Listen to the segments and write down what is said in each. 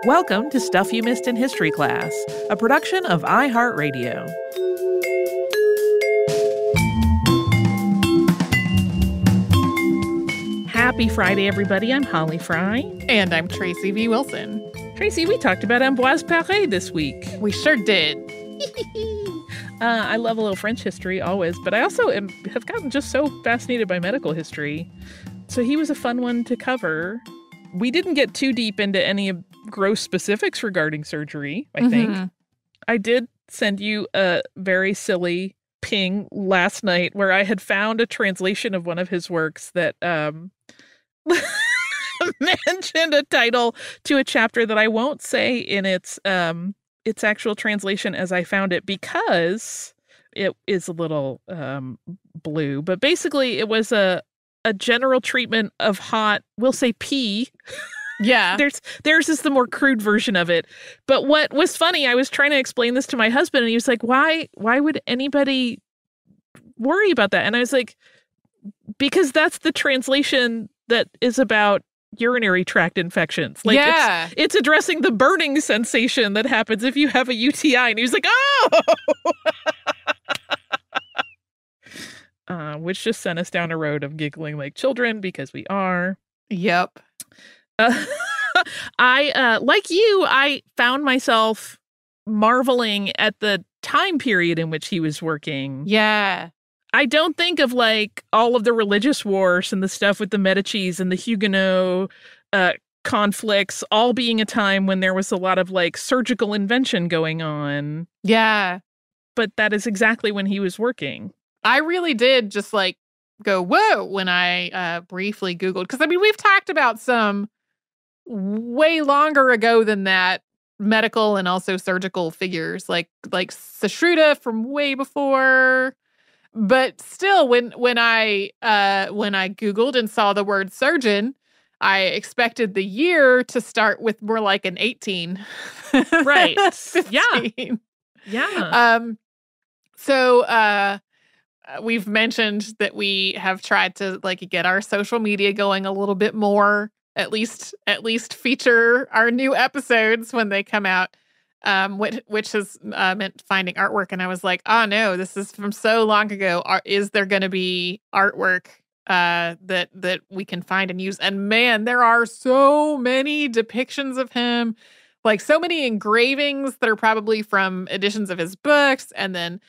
Welcome to Stuff You Missed in History Class, a production of iHeartRadio. Happy Friday, everybody. I'm Holly Fry. And I'm Tracy V. Wilson. Tracy, we talked about Ambroise Paré this week. We sure did. I love a little French history, always, but I also have gotten just so fascinated by medical history. So he was a fun one to cover. We didn't get too deep into any gross specifics regarding surgery, I think. I did send you a very silly ping last night where I had found a translation of one of his works that mentioned a title to a chapter that I won't say in its actual translation as I found it because it is a little blue. But basically, it was a general treatment of hot, we'll say pee. Yeah. Theirs is the more crude version of it. But what was funny, I was trying to explain this to my husband, and he was like, why would anybody worry about that? And I was like, because that's the translation that is about urinary tract infections. Like, yeah. It's addressing the burning sensation that happens if you have a UTI. And he was like, oh! Which just sent us down a road of giggling like children, because we are. Yep. Like you, I found myself marveling at the time period in which he was working. Yeah. I don't think of like all of the religious wars and the stuff with the Medicis and the Huguenot conflicts all being a time when there was a lot of like surgical invention going on. Yeah. But that is exactly when he was working. I really did just like go, whoa, when I briefly Googled. Because I mean, we've talked about some way longer ago than that medical and also surgical figures like Sushruta from way before. But still, when I Googled and saw the word surgeon, I expected the year to start with more like an 18. Right. 15. Yeah. So we've mentioned that we have tried to like get our social media going a little bit more, at least feature our new episodes when they come out. Which has meant finding artwork. And I was like, oh no, this is from so long ago. Is there going to be artwork that we can find and use? And man, there are so many depictions of him, like so many engravings that are probably from editions of his books and then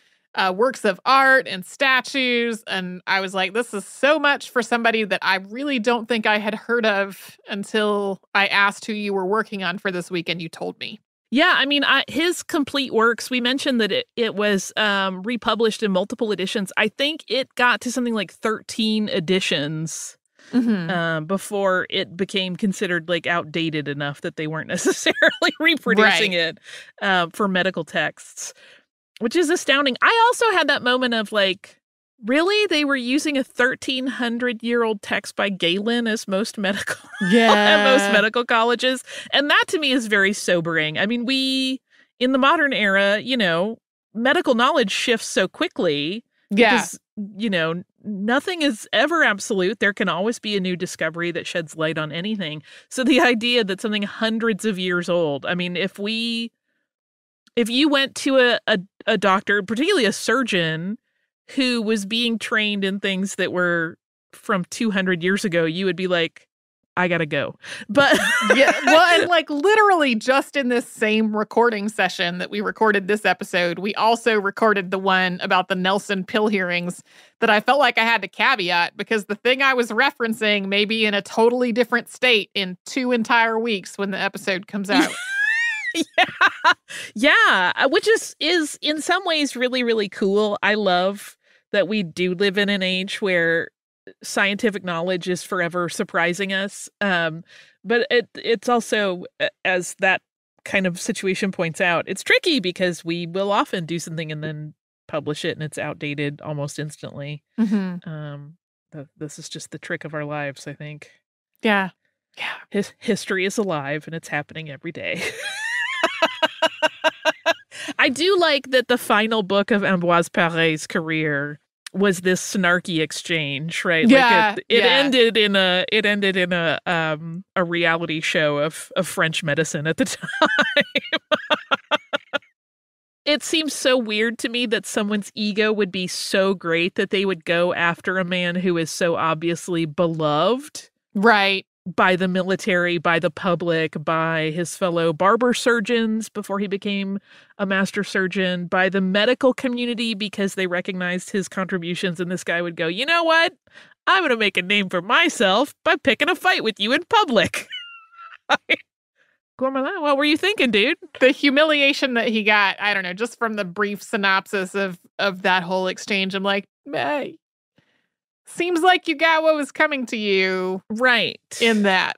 works of art and statues. And I was like, this is so much for somebody that I really don't think I had heard of until I asked who you were working on for this week and you told me. Yeah, I mean, his complete works, we mentioned that it was republished in multiple editions. I think it got to something like 13 editions before it became considered like outdated enough that they weren't necessarily reproducing it for medical texts, which is astounding. I also had that moment of like, really? They were using a 1,300-year-old text by Galen as most medical at most medical colleges. And that to me is very sobering. I mean, in the modern era, medical knowledge shifts so quickly. Yeah. Because, nothing is ever absolute. There can always be a new discovery that sheds light on anything. So the idea that something hundreds of years old, I mean, if you went to a doctor, particularly a surgeon, who was being trained in things that were from 200 years ago, you would be like, I gotta go. But yeah, well, and like literally just in this same recording session that we recorded this episode, we also recorded the one about the Nelson pill hearings that I felt like I had to caveat because the thing I was referencing may be in a totally different state in 2 entire weeks when the episode comes out. Yeah, which is in some ways really, really cool. I love that we do live in an age where scientific knowledge is forever surprising us. But it's also, as that kind of situation points out, it's tricky because we will often do something and then publish it and it's outdated almost instantly. This is just the trick of our lives, I think. Yeah. History is alive and it's happening every day. I do like that the final book of Ambroise Paré's career was this snarky exchange, right? Yeah, like it ended in a reality show of French medicine at the time. It seems so weird to me that someone's ego would be so great that they would go after a man who is so obviously beloved. Right. By the military, by the public, by his fellow barber surgeons before he became a master surgeon, by the medical community because they recognized his contributions. And this guy would go, you know what? I'm going to make a name for myself by picking a fight with you in public. Gourmand, what were you thinking, dude? The humiliation that he got, I don't know, just from the brief synopsis of that whole exchange, I'm like, hey, seems like you got what was coming to you. Right. In that.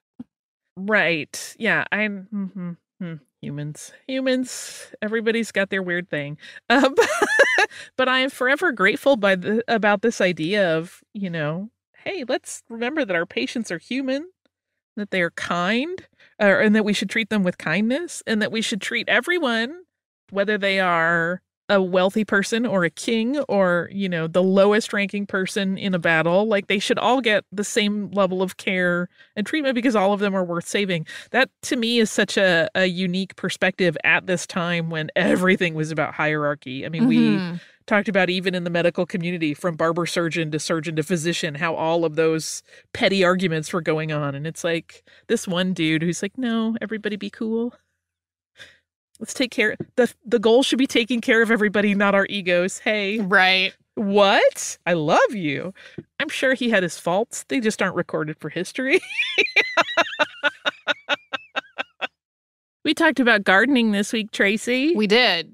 Right. Yeah. Humans. Everybody's got their weird thing. But I am forever grateful about this idea of, hey, let's remember that our patients are human, that they are kind, and that we should treat them with kindness, and that we should treat everyone, whether they are a wealthy person or a king or, the lowest ranking person in a battle, like they should all get the same level of care and treatment because all of them are worth saving. That to me is such a unique perspective at this time when everything was about hierarchy. I mean, we talked about even in the medical community from barber surgeon to physician, how all of those petty arguments were going on. And it's like this one dude who's like, no, everybody be cool. Let's take care. The goal should be taking care of everybody, not our egos. Hey. Right. What? I love you. I'm sure he had his faults. They just aren't recorded for history. We talked about gardening this week, Tracy. We did.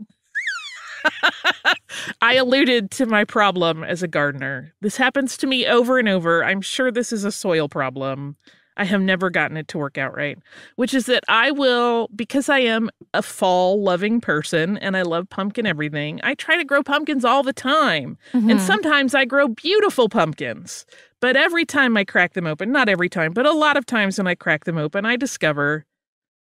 I alluded to my problem as a gardener. This happens to me over and over. I'm sure this is a soil problem. I have never gotten it to work out right, which is that I will, because I am a fall-loving person and I love pumpkin everything, I try to grow pumpkins all the time. And sometimes I grow beautiful pumpkins. But every time I crack them open, not every time, but a lot of times when I crack them open, I discover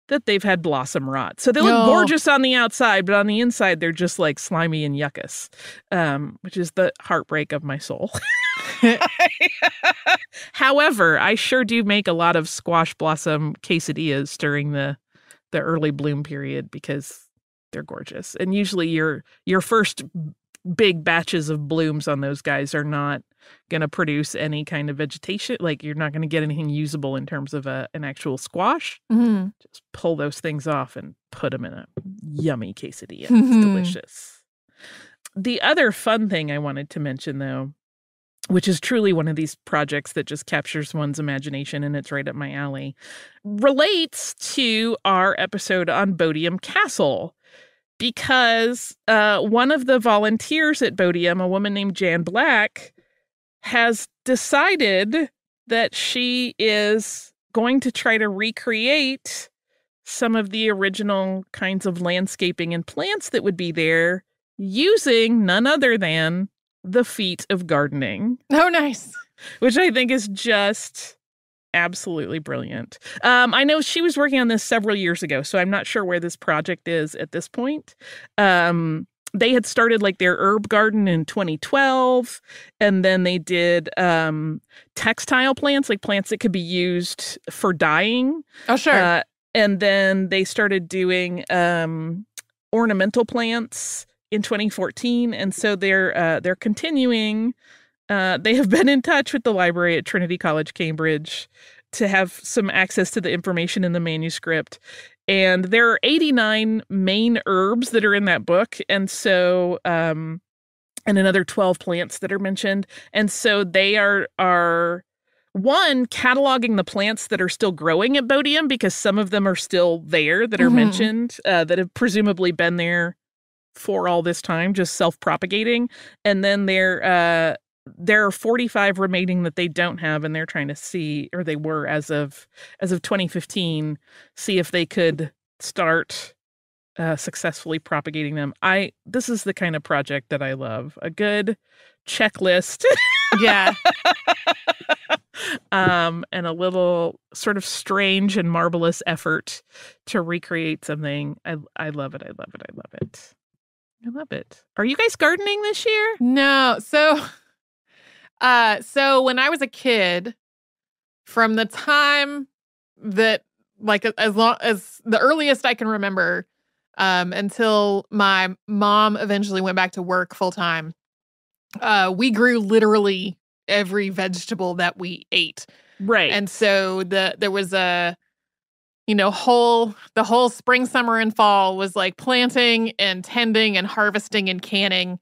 that they've had blossom rot. So they look gorgeous on the outside, but on the inside, they're just like slimy and yuckus, which is the heartbreak of my soul. However, I sure do make a lot of squash blossom quesadillas during the early bloom period because they're gorgeous. And usually your first big batches of blooms on those guys are not going to produce any kind of vegetation. Like you're not going to get anything usable in terms of an actual squash. Just pull those things off and put them in a yummy quesadilla. It's delicious. The other fun thing I wanted to mention, though, which is truly one of these projects that just captures one's imagination, and it's right up my alley, relates to our episode on Bodiam Castle. Because one of the volunteers at Bodiam, a woman named Jan Black, has decided that she is going to try to recreate some of the original kinds of landscaping and plants that would be there using none other than the feat of gardening. Oh, nice. Which I think is just absolutely brilliant. I know she was working on this several years ago, so I'm not sure where this project is at this point. They had started like their herb garden in 2012, and then they did textile plants, like plants that could be used for dyeing. Oh, sure. And then they started doing ornamental plants in 2014, and so they're continuing. They have been in touch with the library at Trinity College, Cambridge, to have some access to the information in the manuscript. And there are 89 main herbs that are in that book. And so, and another 12 plants that are mentioned. And so they are one, cataloging the plants that are still growing at Bodiam, because some of them are still there that are mentioned, that have presumably been there for all this time, just self-propagating. And then there are 45 remaining that they don't have, and they're trying to see, or they were as of 2015, see if they could start successfully propagating them. This is the kind of project that I love. A good checklist. Yeah. And a little sort of strange and marvelous effort to recreate something. I love it. I love it. I love it. I love it. Are you guys gardening this year? No. So So when I was a kid, from the time that, like, as long as the earliest I can remember, until my mom eventually went back to work full time, we grew literally every vegetable that we ate. Right. And so there was the whole spring, summer, and fall was like planting and tending and harvesting and canning.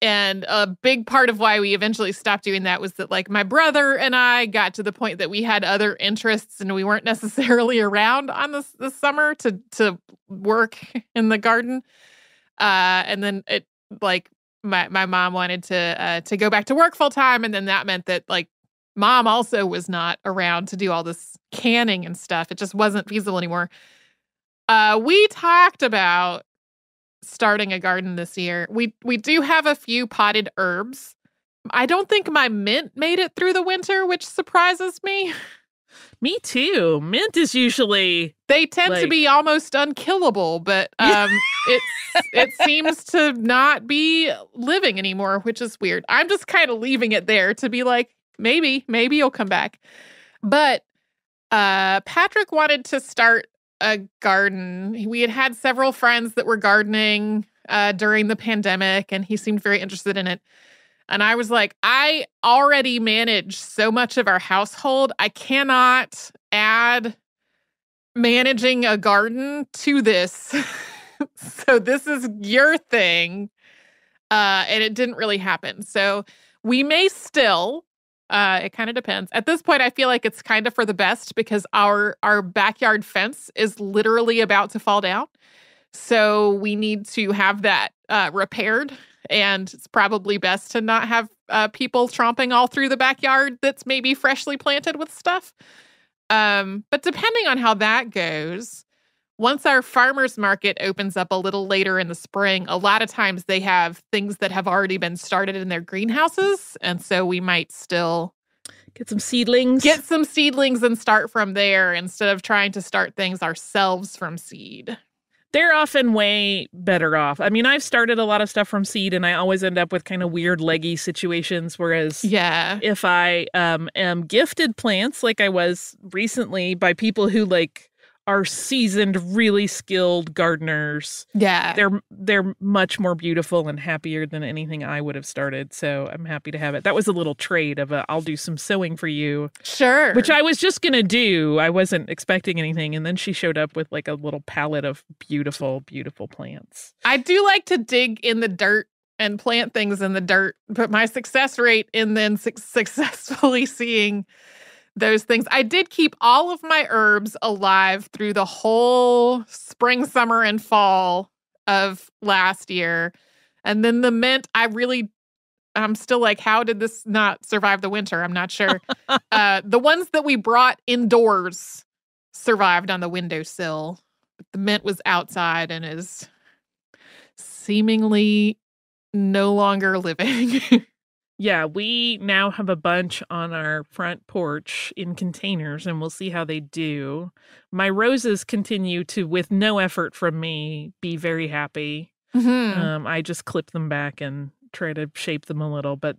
And a big part of why we eventually stopped doing that was that, like, my brother and I got to the point that we had other interests and we weren't necessarily around on this summer to work in the garden. And then it, like, my mom wanted to go back to work full time, and then that meant that, like, mom also was not around to do all this canning and stuff. It just wasn't feasible anymore. We talked about starting a garden this year. We do have a few potted herbs. I don't think my mint made it through the winter, which surprises me. Me too. Mint is usually they tend to be almost unkillable, but it seems to not be living anymore, which is weird. I'm just kind of leaving it there to be like, maybe you'll come back. But Patrick wanted to start a garden. We had several friends that were gardening during the pandemic, and he seemed very interested in it. And I was like, I already manage so much of our household. I cannot add managing a garden to this. So this is your thing. And it didn't really happen. So we may still. It kind of depends. At this point, I feel like it's kind of for the best because our backyard fence is literally about to fall down. So we need to have that repaired. And it's probably best to not have people tromping all through the backyard that's maybe freshly planted with stuff. But depending on how that goes, once our farmers market opens up a little later in the spring, a lot of times they have things that have already been started in their greenhouses. And so we might still get some seedlings and start from there instead of trying to start things ourselves from seed. They're often way better off. I mean, I've started a lot of stuff from seed and I always end up with kind of weird leggy situations. Whereas if I am gifted plants like I was recently by people who like are seasoned, really skilled gardeners. Yeah. They're much more beautiful and happier than anything I would have started. So I'm happy to have it. That was a little trade of I'll do some sewing for you. Sure. Which I was just going to do. I wasn't expecting anything. And then she showed up with like a little palette of beautiful, beautiful plants. I do like to dig in the dirt and plant things in the dirt, but my success rate in then successfully seeing those things. I did keep all of my herbs alive through the whole spring, summer, and fall of last year. And then the mint, I'm still like, how did this not survive the winter? I'm not sure. The ones that we brought indoors survived on the windowsill. The mint was outside and is seemingly no longer living. Yeah, we now have a bunch on our front porch in containers, and we'll see how they do. My roses continue to, with no effort from me, be very happy. Mm-hmm. I just clip them back and try to shape them a little, but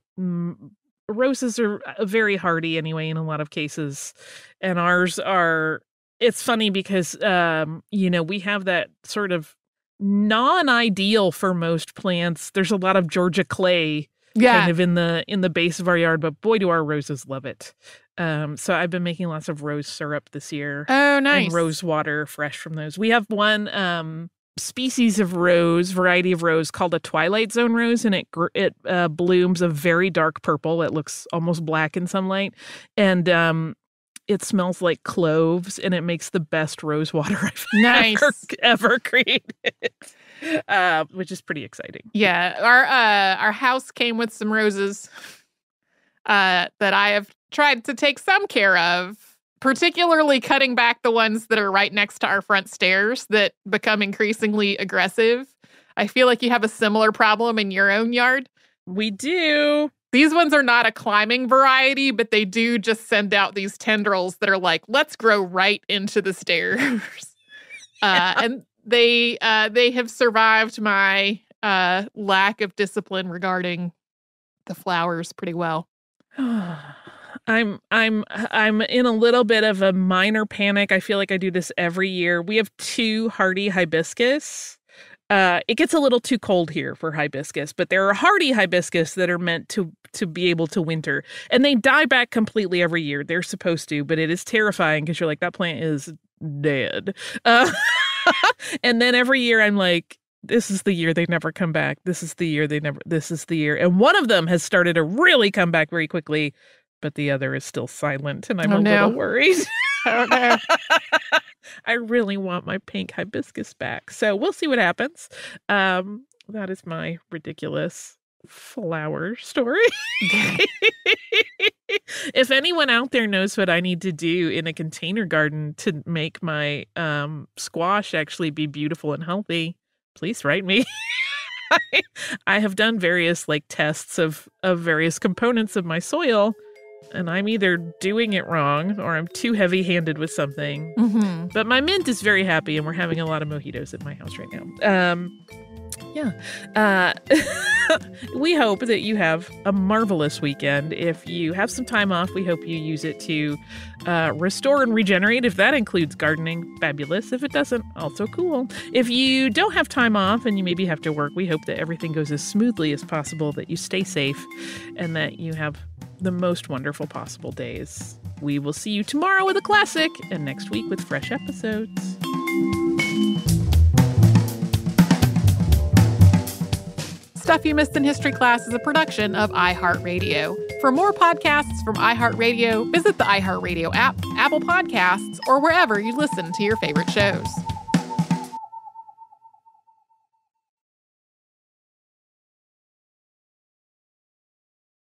roses are very hardy anyway in a lot of cases. And ours are, it's funny because, we have that sort of non-ideal for most plants. There's a lot of Georgia clay kind of in the base of our yard, but boy, do our roses love it. So I've been making lots of rose syrup this year. Oh, nice. And rose water fresh from those. We have one species of variety of rose called a Twilight Zone rose, and it blooms a very dark purple. It looks almost black in sunlight. And it smells like cloves, and it makes the best rose water I've ever created. Which is pretty exciting. Yeah, our house came with some roses that I have tried to take some care of, particularly cutting back the ones that are right next to our front stairs that become increasingly aggressive. I feel like you have a similar problem in your own yard. We do. These ones are not a climbing variety, but they do just send out these tendrils that are like, let's grow right into the stairs. And they have survived my lack of discipline regarding the flowers pretty well. I'm in a little bit of a minor panic. I feel like I do this every year. We have 2 hardy hibiscus. It gets a little too cold here for hibiscus, but there are hardy hibiscus that are meant to be able to winter, and they die back completely every year. They're supposed to, but it is terrifying because you're like, that plant is dead. And then every year I'm like, this is the year they never come back. This is the year this is the year. And one of them has started to really come back very quickly, but the other is still silent, and I'm little worried. Oh, no. I really want my pink hibiscus back. So we'll see what happens. That is my ridiculous flower story. If anyone out there knows what I need to do in a container garden to make my squash actually be beautiful and healthy, please write me. I have done various tests of various components of my soil, and I'm either doing it wrong or I'm too heavy-handed with something. Mm-hmm. But my mint is very happy, and we're having a lot of mojitos at my house right now. We hope that you have a marvelous weekend. If you have some time off, we hope you use it to restore and regenerate. If that includes gardening, fabulous. If it doesn't, also cool. If you don't have time off and you maybe have to work, we hope that everything goes as smoothly as possible, that you stay safe, and that you have the most wonderful possible days. We will see you tomorrow with a classic, and next week with fresh episodes. Stuff You Missed in History Class is a production of iHeartRadio. For more podcasts from iHeartRadio, visit the iHeartRadio app, Apple Podcasts, or wherever you listen to your favorite shows.